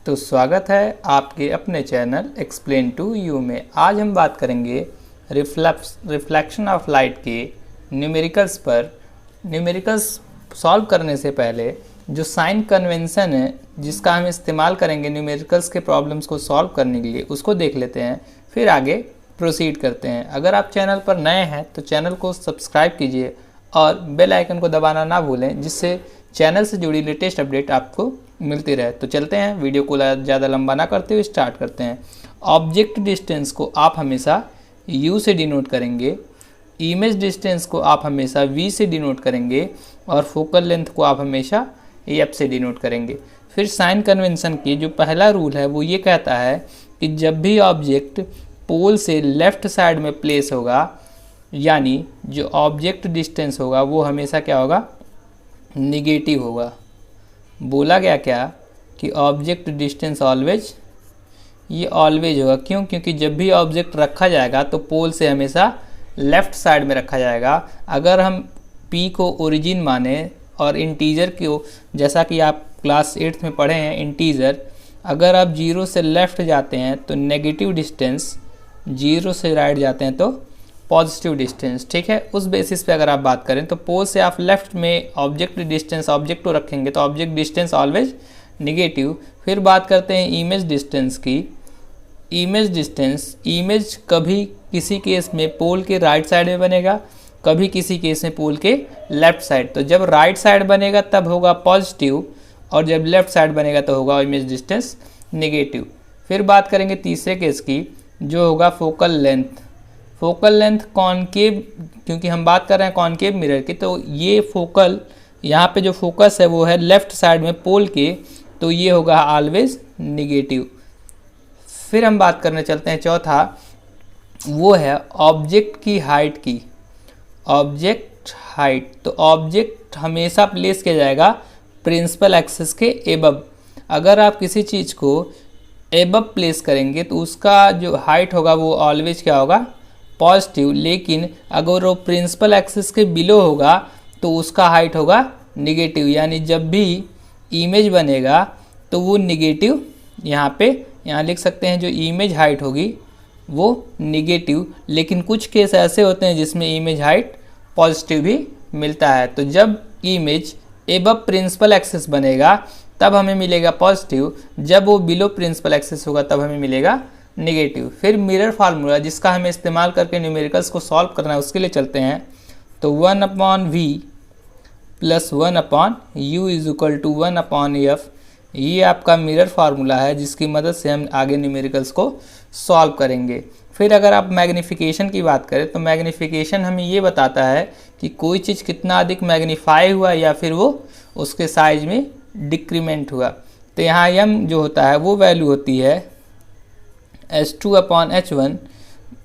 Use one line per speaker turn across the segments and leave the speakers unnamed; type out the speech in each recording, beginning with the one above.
तो स्वागत है आपके अपने चैनल एक्सप्लेन टू यू में। आज हम बात करेंगे रिफ्लेक्शन ऑफ लाइट के न्यूमेरिकल्स पर। न्यूमेरिकल्स सॉल्व करने से पहले जो साइन कन्वेंशन है जिसका हम इस्तेमाल करेंगे न्यूमेरिकल्स के प्रॉब्लम्स को सॉल्व करने के लिए, उसको देख लेते हैं, फिर आगे प्रोसीड करते हैं। अगर आप चैनल पर नए हैं तो चैनल को सब्सक्राइब कीजिए और बेल आइकन को दबाना ना भूलें, जिससे चैनल से जुड़ी लेटेस्ट अपडेट आपको मिलती रहे। तो चलते हैं, वीडियो को ज़्यादा लंबा ना करते हुए स्टार्ट करते हैं। ऑब्जेक्ट डिस्टेंस को आप हमेशा u से डिनोट करेंगे, इमेज डिस्टेंस को आप हमेशा v से डिनोट करेंगे और फोकल लेंथ को आप हमेशा f से डिनोट करेंगे। फिर साइन कन्वेंशन की जो पहला रूल है वो ये कहता है कि जब भी ऑब्जेक्ट पोल से लेफ्ट साइड में प्लेस होगा, यानी जो ऑब्जेक्ट डिस्टेंस होगा वो हमेशा क्या होगा, निगेटिव होगा। बोला गया क्या कि ऑब्जेक्ट डिस्टेंस ऑलवेज, ये ऑलवेज होगा। क्यों? क्योंकि जब भी ऑब्जेक्ट रखा जाएगा तो पोल से हमेशा लेफ्ट साइड में रखा जाएगा। अगर हम p को ओरिजिन माने और इंटीजर को, जैसा कि आप क्लास 8th में पढ़े हैं इंटीजर, अगर आप 0 से लेफ़्ट जाते हैं तो नेगेटिव डिस्टेंस, 0 से राइट जाते हैं तो पॉजिटिव डिस्टेंस। ठीक है, उस बेसिस पे अगर आप बात करें तो पोल से आप लेफ्ट में ऑब्जेक्ट डिस्टेंस, ऑब्जेक्ट को रखेंगे तो ऑब्जेक्ट डिस्टेंस ऑलवेज निगेटिव। फिर बात करते हैं इमेज डिस्टेंस की। इमेज कभी किसी केस में पोल के राइट साइड में बनेगा, कभी किसी केस में पोल के लेफ्ट साइड। तो जब राइट साइड बनेगा तब होगा पॉजिटिव और जब लेफ्ट साइड बनेगा तो होगा इमेज डिस्टेंस निगेटिव। फिर बात करेंगे तीसरे केस की, जो होगा focal length. Focal length concave, क्योंकि हम बात कर रहे हैं कॉनकेव मिरर की, तो ये फोकल, यहाँ पे जो फोकस है वो है लेफ्ट साइड में पोल के, तो ये होगा ऑलवेज निगेटिव। फिर हम बात करने चलते हैं चौथा, वो है ऑब्जेक्ट की हाइट की। ऑब्जेक्ट हाइट, तो ऑब्जेक्ट हमेशा प्लेस किया जाएगा प्रिंसिपल एक्सिस के एबव। अगर आप किसी चीज़ को एबव प्लेस करेंगे तो उसका जो हाइट होगा वो ऑलवेज क्या होगा, पॉजिटिव। लेकिन अगर वो प्रिंसिपल एक्सिस के बिलो होगा तो उसका हाइट होगा निगेटिव। यानी जब भी इमेज बनेगा तो वो निगेटिव, यहाँ लिख सकते हैं जो इमेज हाइट होगी वो निगेटिव। लेकिन कुछ केस ऐसे होते हैं जिसमें इमेज हाइट पॉजिटिव भी मिलता है। तो जब इमेज एबव प्रिंसिपल एक्सिस बनेगा तब हमें मिलेगा पॉजिटिव, जब वो बिलो प्रिंसिपल एक्सिस होगा तब हमें मिलेगा निगेटिव। फिर मिरर फार्मूला जिसका हमें इस्तेमाल करके न्यूमेरिकल्स को सॉल्व करना है, उसके लिए चलते हैं। तो 1/v plus 1/u is equal to 1/f, ये आपका मिरर फार्मूला है जिसकी मदद से हम आगे न्यूमेरिकल्स को सॉल्व करेंगे। फिर अगर आप मैग्नीफिकेशन की बात करें तो मैग्नीफिकेशन हमें ये बताता है कि कोई चीज़ कितना अधिक मैग्नीफाई हुआ या फिर वो उसके साइज में डिक्रीमेंट हुआ। तो यहाँ m जो होता है वो वैल्यू होती है h2/h1।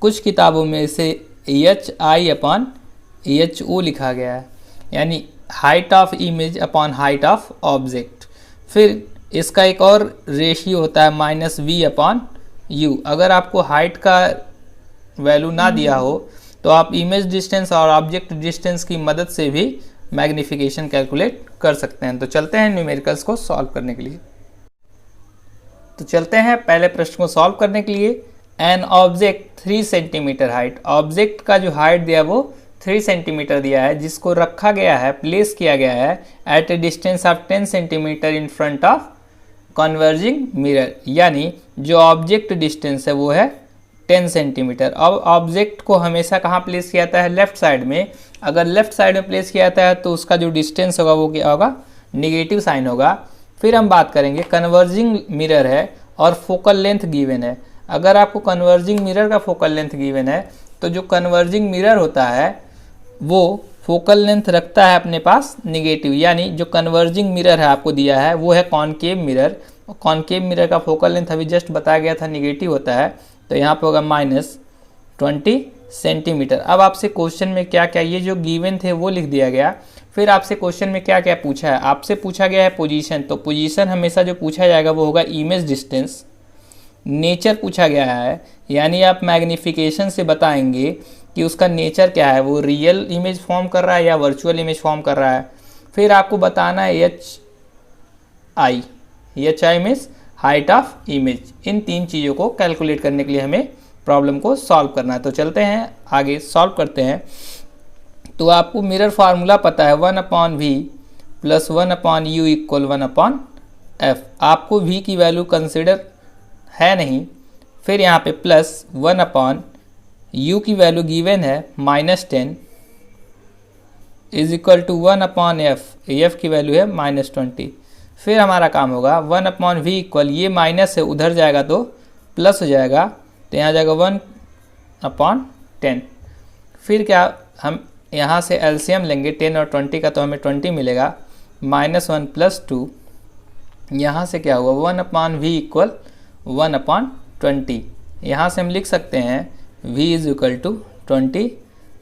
कुछ किताबों में इसे hi/ho लिखा गया है, यानी height of image upon height of object. फिर इसका एक और रेशियो होता है -v/u। अगर आपको हाइट का वैल्यू ना दिया हो तो आप इमेज डिस्टेंस और ऑब्जेक्ट डिस्टेंस की मदद से भी मैग्नीफिकेशन कैलकुलेट कर सकते हैं। तो चलते हैं न्यूमेरिकल्स को सॉल्व करने के लिए। तो चलते हैं पहले प्रश्न को सॉल्व करने के लिए। An object 3 centimetre height, object का जो हाइट दिया वो 3 सेंटीमीटर दिया है, जिसको रखा गया है, प्लेस किया गया है at a distance of 10 centimetre in front of converging mirror. यानी जो ऑब्जेक्ट डिस्टेंस है वो है 10 सेंटीमीटर। अब ऑब्जेक्ट को हमेशा कहाँ प्लेस किया जाता है, लेफ्ट साइड में। अगर लेफ्ट साइड में प्लेस किया जाता है तो उसका जो डिस्टेंस होगा वो क्या होगा, निगेटिव साइन होगा। फिर हम बात करेंगे कन्वर्जिंग मिरर है और फोकल लेंथ गिवन है। अगर आपको कन्वर्जिंग मिरर का फोकल लेंथ गिवन है तो जो कन्वर्जिंग मिरर होता है वो फोकल लेंथ रखता है अपने पास निगेटिव। यानी जो कन्वर्जिंग मिरर है आपको दिया है वो है कॉनकेव मिरर। कॉनकेव मिरर का फोकल लेंथ अभी जस्ट बताया गया था निगेटिव होता है, तो यहाँ पे होगा -20 सेंटीमीटर। अब आपसे क्वेश्चन में क्या क्या, ये जो गिवन थे वो लिख दिया गया। फिर आपसे क्वेश्चन में क्या क्या पूछा है, आपसे पूछा गया है पोजीशन। तो पोजीशन हमेशा जो पूछा जाएगा वो होगा इमेज डिस्टेंस। नेचर पूछा गया है, यानी आप मैग्नीफिकेशन से बताएंगे कि उसका नेचर क्या है, वो रियल इमेज फॉर्म कर रहा है या वर्चुअल इमेज फॉर्म कर रहा है। फिर आपको बताना है H I means height of image. इन 3 चीज़ों को कैलकुलेट करने के लिए हमें प्रॉब्लम को सॉल्व करना है। तो चलते हैं आगे सॉल्व करते हैं। तो आपको मिरर फार्मूला पता है 1/v plus 1/u equal 1/f। आपको v की वैल्यू कंसिडर है नहीं, फिर यहाँ पे प्लस 1/u की वैल्यू गिवन है -10 is equal to 1/f, f की वैल्यू है -20। फिर हमारा काम होगा 1/v इक्वल, ये माइनस है उधर जाएगा तो प्लस हो जाएगा, तो यहाँ जाएगा 1/10। फिर क्या, हम यहाँ से एलसीएम लेंगे 10 और 20 का, तो हमें 20 मिलेगा, -1 + 2। यहाँ से क्या हुआ 1/v इक्वल 1/20। यहाँ से हम लिख सकते हैं v is equal to 20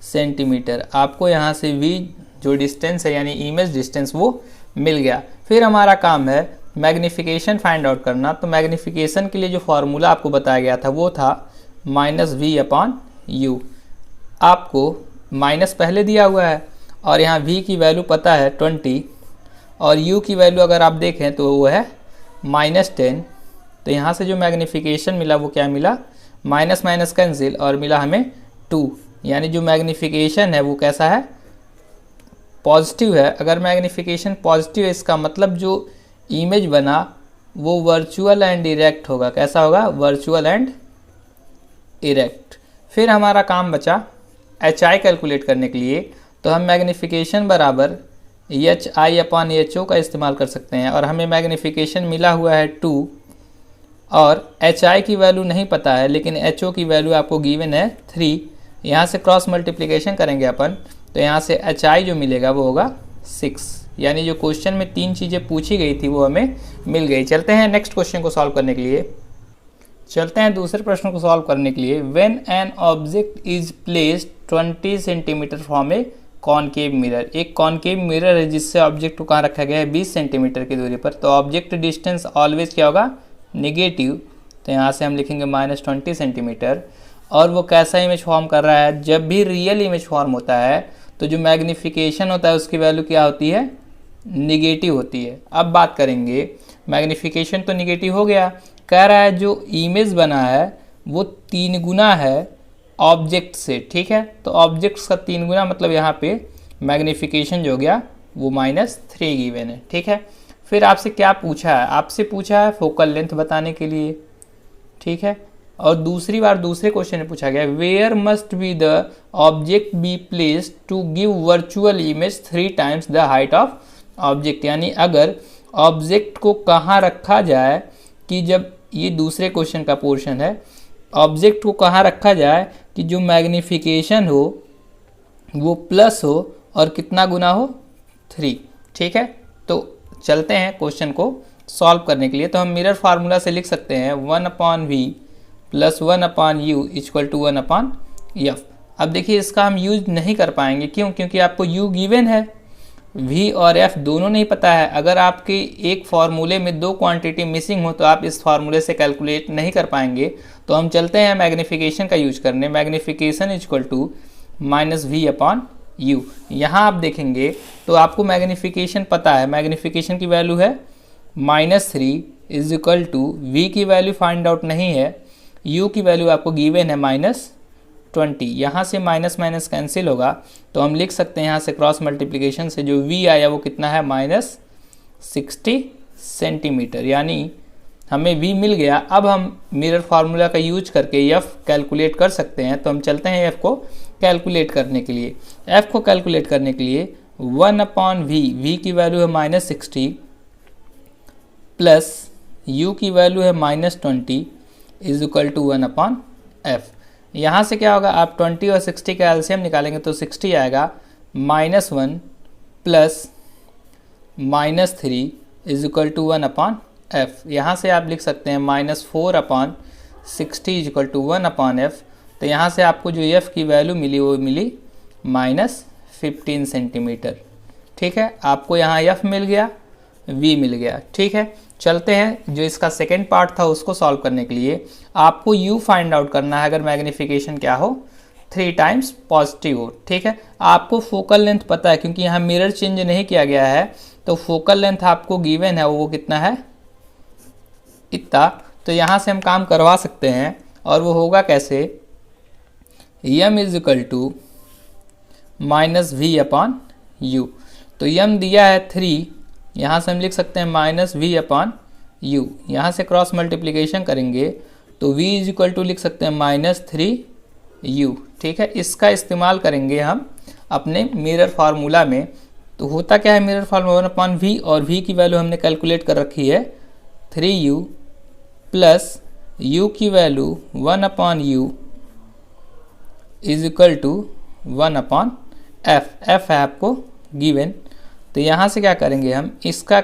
centimetre. आपको यहाँ से v जो डिस्टेंस है यानी इमेज डिस्टेंस वो मिल गया। फिर हमारा काम है मैग्नीफिकेशन फाइंड आउट करना। तो मैग्नीफिकेशन के लिए जो फार्मूला आपको बताया गया था वो था -v/u। आपको माइनस पहले दिया हुआ है और यहाँ v की वैल्यू पता है 20 और u की वैल्यू अगर आप देखें तो वो है -10। तो यहाँ से जो मैग्नीफिकेशन मिला वो क्या मिला, माइनस माइनस कैंसिल और मिला हमें 2, यानी जो मैग्नीफिकेशन है वो कैसा है, पॉजिटिव है। अगर मैग्नीफिकेशन पॉजिटिव है इसका मतलब जो इमेज बना वो वर्चुअल एंड इरेक्ट होगा। कैसा होगा, वर्चुअल एंड इरेक्ट। फिर हमारा काम बचा HI कैलकुलेट करने के लिए। तो हम मैग्नीफिकेशन बराबर HI/HO का इस्तेमाल कर सकते हैं और हमें मैग्नीफिकेशन मिला हुआ है 2 और HI की वैल्यू नहीं पता है, लेकिन HO की वैल्यू आपको गिवन है 3। यहाँ से क्रॉस मल्टीप्लिकेशन करेंगे अपन, तो यहाँ से HI जो मिलेगा वो होगा 6। यानी जो क्वेश्चन में 3 चीज़ें पूछी गई थी वो हमें मिल गई। चलते हैं नेक्स्ट क्वेश्चन को सॉल्व करने के लिए। चलते हैं दूसरे प्रश्न को सॉल्व करने के लिए। When an object is placed 20 centimetre from A concave mirror. एक कॉनकेव मिरर है जिससे ऑब्जेक्ट को कहाँ रखा गया है, 20 सेंटीमीटर की दूरी पर। तो ऑब्जेक्ट डिस्टेंस ऑलवेज क्या होगा, नेगेटिव। तो यहाँ से हम लिखेंगे -20 सेंटीमीटर। और वो कैसा इमेज फॉर्म कर रहा है, जब भी रियल इमेज फॉर्म होता है तो जो मैग्नीफिकेशन होता है उसकी वैल्यू क्या होती है, निगेटिव होती है। अब बात करेंगे, मैग्नीफिकेशन तो निगेटिव हो गया, कह रहा है जो इमेज बना है वो 3 गुना है ऑब्जेक्ट से। ठीक है, तो ऑब्जेक्ट्स का 3 गुना मतलब यहाँ पे मैग्नीफिकेशन जो हो गया वो -3 गिवन है। ठीक है, फिर आपसे क्या पूछा है, आपसे पूछा है फोकल लेंथ बताने के लिए। ठीक है, और दूसरी बार दूसरे क्वेश्चन में पूछा गया where must be the object be placed to give virtual image 3 times the height of object. यानी अगर ऑब्जेक्ट को कहाँ रखा जाए कि, जब ये दूसरे क्वेश्चन का पोर्शन है, ऑब्जेक्ट को कहाँ रखा जाए कि जो मैग्नीफिकेशन हो वो प्लस हो और कितना गुना हो, 3। ठीक है, तो चलते हैं क्वेश्चन को सॉल्व करने के लिए। तो हम मिरर फार्मूला से लिख सकते हैं 1/v plus 1/u equal to 1/f। अब देखिए इसका हम यूज नहीं कर पाएंगे, क्यों, क्योंकि आपको u गिवन है, v और f दोनों नहीं पता है। अगर आपके एक फार्मूले में 2 क्वांटिटी मिसिंग हो तो आप इस फार्मूले से कैलकुलेट नहीं कर पाएंगे। तो हम चलते हैं मैग्नीफिकेशन का यूज करने। Magnification equal to -v/u। यहाँ आप देखेंगे तो आपको मैग्नीफिकेशन पता है, मैग्नीफिकेशन की वैल्यू है -3 इज इक्वल टू, v की वैल्यू फाइंड आउट नहीं है, u की वैल्यू आपको गिवन है -20। यहाँ से माइनस माइनस कैंसिल होगा, तो हम लिख सकते हैं यहाँ से क्रॉस मल्टीप्लिकेशन से जो v आया वो कितना है, -60 सेंटीमीटर। यानी हमें v मिल गया। अब हम मिरर फार्मूला का यूज करके f कैलकुलेट कर सकते हैं। तो हम चलते हैं f को कैलकुलेट करने के लिए। f को कैलकुलेट करने के लिए 1/v, v की वैल्यू है -60 प्लस u की वैल्यू है -20 इज इक्वल टू 1/f। यहाँ से क्या होगा, आप 20 और 60 का एलसीएम निकालेंगे तो 60 आएगा, -1 plus -3 is equal to 1/f। यहाँ से आप लिख सकते हैं -4/60 इज इक्वल टू 1/f। तो यहाँ से आपको जो f की वैल्यू मिली वो मिली -15 सेंटीमीटर। ठीक है, आपको यहाँ f मिल गया, v मिल गया। ठीक है, चलते हैं जो इसका सेकेंड पार्ट था उसको सॉल्व करने के लिए। आपको u फाइंड आउट करना है अगर मैग्नीफिकेशन क्या हो, 3 टाइम्स पॉजिटिव हो। ठीक है, आपको फोकल लेंथ पता है क्योंकि यहाँ मिरर चेंज नहीं किया गया है, तो फोकल लेंथ आपको गिवन है वो कितना है, इतना, तो यहाँ से हम काम करवा सकते हैं। और वो होगा कैसे, m is equal to minus v upon u. तो m दिया है 3, यहाँ से हम लिख सकते हैं माइनस वी अपॉन यू। यहाँ से क्रॉस मल्टीप्लिकेशन करेंगे तो v इज इक्वल टू लिख सकते हैं -3u। ठीक है, इसका इस्तेमाल करेंगे हम अपने मिरर फार्मूला में। तो होता क्या है, मिरर फार्मूला 1/v, और v की वैल्यू हमने कैलकुलेट कर रखी है 3u प्लस u की value 1/u is equal to 1/f। f है आपको गिवन। तो यहाँ से क्या करेंगे, हम इसका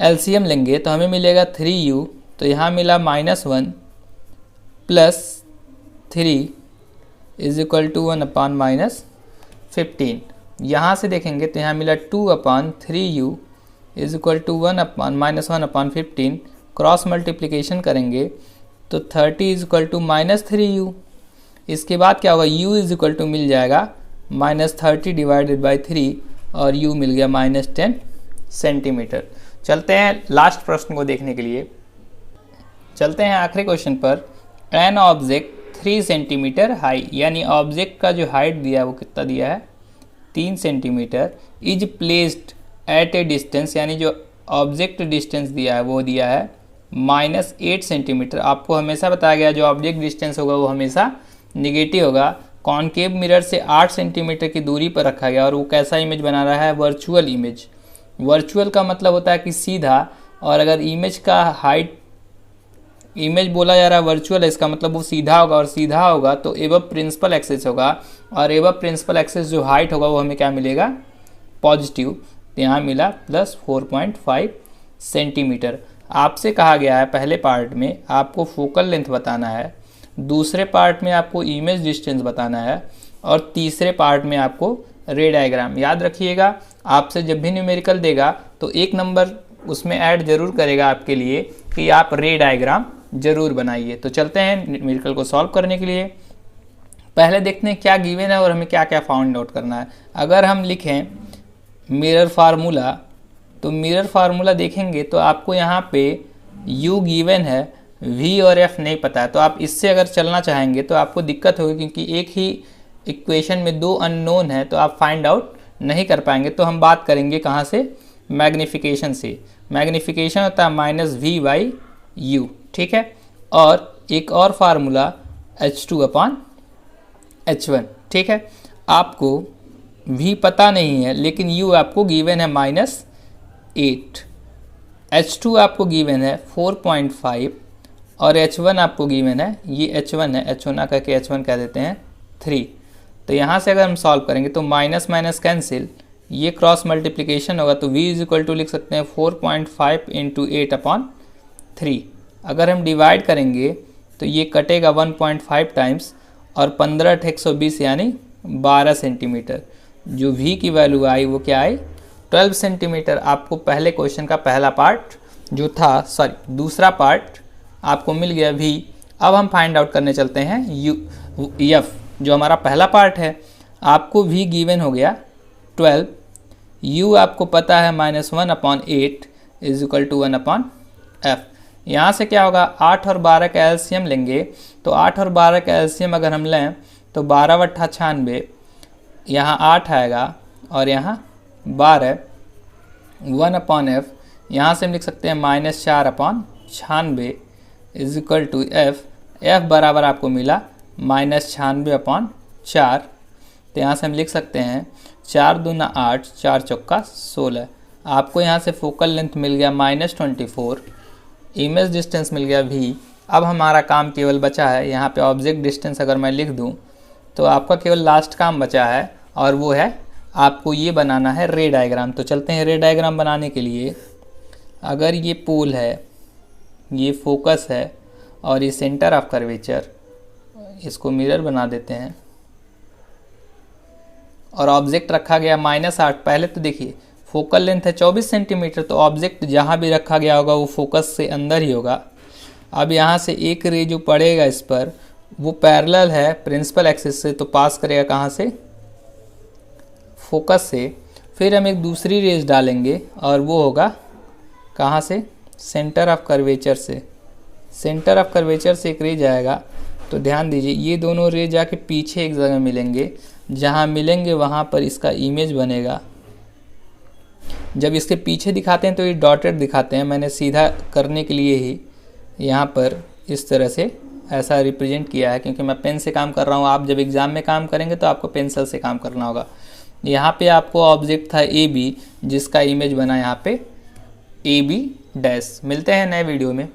एलसीएम लेंगे तो हमें मिलेगा 3u, तो यहाँ मिला -1 प्लस 3 इज इक्वल टू 1/-15। यहाँ से देखेंगे तो यहाँ मिला 2/3u is equal to -1/15। Cross multiplication करेंगे तो 30 इज इक्वल टू -3u। इसके बाद क्या होगा, u इज इक्वल टू मिल जाएगा -30 डिवाइडेड बाई 3 और u मिल गया -10 सेंटीमीटर। चलते हैं लास्ट प्रश्न को देखने के लिए। चलते हैं आखिरी क्वेश्चन पर। एन ऑब्जेक्ट 3 सेंटीमीटर हाई, यानी ऑब्जेक्ट का जो हाइट दिया है वो कितना दिया है, 3 centimetre, is placed at a distance, यानी जो ऑब्जेक्ट डिस्टेंस दिया है वो दिया है -8 सेंटीमीटर। आपको हमेशा बताया गया जो ऑब्जेक्ट डिस्टेंस होगा वो हमेशा निगेटिव होगा। कॉनकेव मिरर से 8 सेंटीमीटर की दूरी पर रखा गया और वो कैसा इमेज बना रहा है, वर्चुअल इमेज। वर्चुअल का मतलब होता है कि सीधा, और अगर इमेज का हाइट, इमेज बोला जा रहा है वर्चुअल है, इसका मतलब वो सीधा होगा, और सीधा होगा तो एबव प्रिंसिपल एक्सिस होगा, और एबव प्रिंसिपल एक्सिस जो हाइट होगा वो हमें क्या मिलेगा, पॉजिटिव। तो यहाँ मिला +4.5 सेंटीमीटर। आपसे कहा गया है पहले पार्ट में आपको फोकल लेंथ बताना है, दूसरे पार्ट में आपको इमेज डिस्टेंस बताना है, और तीसरे पार्ट में आपको रे डायग्राम। याद रखिएगा, आपसे जब भी न्यूमेरिकल देगा तो एक नंबर उसमें ऐड जरूर करेगा आपके लिए कि आप रे डायग्राम जरूर बनाइए। तो चलते हैं न्यूमेरिकल को सॉल्व करने के लिए। पहले देखते हैं क्या गिवन है और हमें क्या क्या फाउंड आउट करना है। अगर हम लिखें मिरर फार्मूला, तो मिरर फार्मूला देखेंगे तो आपको यहाँ पे u गिवन है, v और f नहीं पता है। तो आप इससे अगर चलना चाहेंगे तो आपको दिक्कत होगी, क्योंकि एक ही इक्वेशन में 2 अननोन है तो आप फाइंड आउट नहीं कर पाएंगे। तो हम बात करेंगे कहाँ से, मैग्नीफिकेशन से। मैग्नीफिकेशन होता है -v/u। ठीक है, और एक और फार्मूला h2/h1। ठीक है, आपको v पता नहीं है लेकिन u आपको गिवन है -8, h2 आपको गिवन है 4.5 और h1 आपको गिवन है, ये h1 है, h1 ना करके h1 कह देते हैं 3। तो यहाँ से अगर हम सॉल्व करेंगे तो माइनस माइनस कैंसिल, ये क्रॉस मल्टीप्लिकेशन होगा तो v इज इक्वल टू लिख सकते हैं 4.5 × 8/3। अगर हम डिवाइड करेंगे तो ये कटेगा 1.5 टाइम्स, और 15 × 120 यानी 12 सेंटीमीटर। जो v की वैल्यू आई वो क्या आई, 12 सेंटीमीटर। आपको पहले क्वेश्चन का पहला पार्ट जो था, सॉरी दूसरा पार्ट आपको मिल गया v। अब हम फाइंड आउट करने चलते हैं f, जो हमारा पहला पार्ट है। आपको v गिवन हो गया 12, u आपको पता है -1/8 इज इक्वल टू 1/f। यहाँ से क्या होगा, 8 और 12 का एलसीएम लेंगे, तो 8 और 12 का एलसीएम अगर हम लें तो 12/96, यहाँ 8 आएगा और यहाँ 12, 1/f। यहाँ से हम लिख सकते हैं -4/96 is equal to f। f बराबर आपको मिला -96/4। तो यहाँ से हम लिख सकते हैं 4 दूना 8, 4 चौका 16। आपको यहाँ से फोकल लेंथ मिल गया -24, इमेज डिस्टेंस मिल गया v। अब हमारा काम केवल बचा है, यहाँ पे ऑब्जेक्ट डिस्टेंस अगर मैं लिख दूँ तो आपका केवल लास्ट काम बचा है, और वो है आपको ये बनाना है रे डायग्राम। तो चलते हैं रे डायग्राम बनाने के लिए। अगर ये पोल है, ये फोकस है और ये सेंटर ऑफ कर्वेचर, इसको मिरर बना देते हैं, और ऑब्जेक्ट रखा गया -8। पहले तो देखिए फोकल लेंथ है 24 सेंटीमीटर, तो ऑब्जेक्ट जहाँ भी रखा गया होगा वो फोकस से अंदर ही होगा। अब यहाँ से एक रे जो पड़ेगा इस पर, वो पैरेलल है प्रिंसिपल एक्सिस से, तो पास करेगा कहाँ से, फोकस से। फिर हम एक दूसरी रेज डालेंगे और वो होगा कहाँ से, सेंटर ऑफ कर्वेचर से। सेंटर ऑफ कर्वेचर से एक रे जाएगा, तो ध्यान दीजिए ये दोनों रे जाके पीछे एक जगह मिलेंगे, जहाँ मिलेंगे वहाँ पर इसका इमेज बनेगा। जब इसके पीछे दिखाते हैं तो ये डॉटेड दिखाते हैं, मैंने सीधा करने के लिए ही यहाँ पर इस तरह से ऐसा रिप्रेजेंट किया है, क्योंकि मैं पेन से काम कर रहा हूँ। आप जब एग्ज़ाम में काम करेंगे तो आपको पेंसिल से काम करना होगा। यहाँ पे आपको ऑब्जेक्ट था AB, जिसका इमेज बना यहाँ पे AB डैश। मिलते हैं नए वीडियो में।